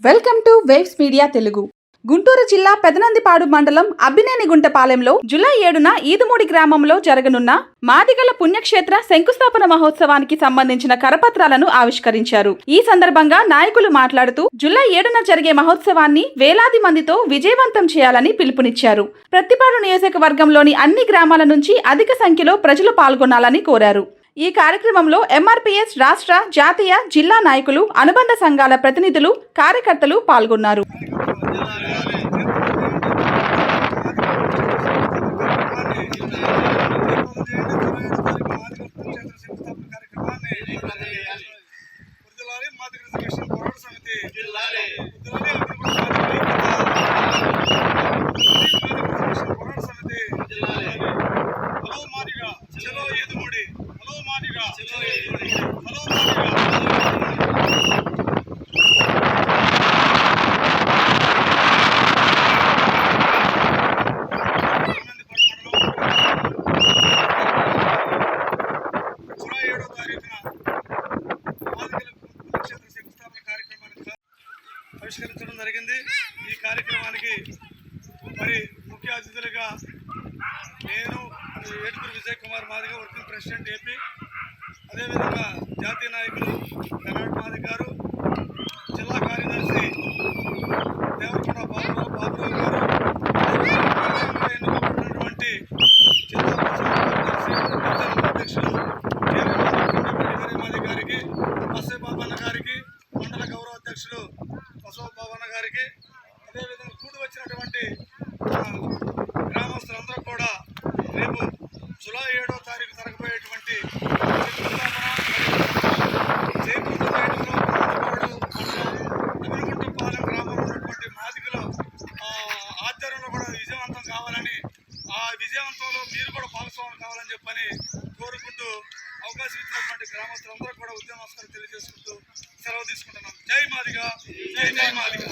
Welcome to waves media Telugu. Guntur జిల్లా పెదనందిపాడు మండలం అబ్బినేనిగుంటపాలెంలో July 7న Edumudi గ్రామంలో జరగనున్న మాదిగల పుణ్యక్షేత్ర శంకుస్థాపన మహోత్సవానికి సంబంధించిన కరపత్రాలను ఆవిష్కరించారు. ఈ సందర్భంగా నాయకులు మాట్లాడుతూ జూలై 7న జరిగే మహోత్సవాన్ని వేలాది మందితో విజయవంతం చేయాలని పిలుపునిచ్చారు. ప్రత్తిపాడు నియోజకవర్గంలోని అన్ని గ్రామాల నుంచి అధిక సంఖ్యలో ప్రజలు పాల్గొనాలని కోరారు. ఈ కార్యక్రమంలో ఎంఆర్పీఎస్ రాష్ట్ర, జాతీయ, జిల్లా నాయకులు, అనుబంధ సంఘాల ప్రతినిధులు, కార్యకర్తలు పాల్గొన్నారు. ఆవిష్కరించడం జరిగింది. ఈ కార్యక్రమానికి మరి ముఖ్య అతిథులుగా నేను ఏడుగురు Vijay Kumar Madiga, working president AP, అదేవిధంగా జాతీయ నాయకులు కర్ణాటక మాదిగ గారు, జిల్లా కార్యదర్శి దేవరకొండ బాబురావు గారు, ఎన్నుకోబడినటువంటి జిల్లా కార్యదర్శి అధ్యక్షులు మాదిగ గారికి, బస్సే బాబన్న గారికి, మండల గౌరవ అధ్యక్షులు బసవబాబన్న గారికి, అదేవిధంగా కూడి వచ్చినటువంటి గ్రామస్తులందరూ కూడా రేపు జూలై 7వ తారీఖు జరగబోయేటువంటి అబ్బినేనిగుంటపాలెం గ్రామంలో ఉన్నటువంటి మాదిగల ఆధ్వర్యంలో కూడా విజయవంతం కావాలని, ఆ విజయవంతంలో మీరు కూడా భాగస్వామ్యం కావాలని చెప్పని కోరుకుంటూ అవకాశం ఇచ్చినటువంటి గ్రామస్తులందరూ కూడా ఉద్యమస్కారం తెలియజేసుకుంటూ సెలవు తీసుకుంటున్నాం. జై మాదిగ, జై జై మాదిగ.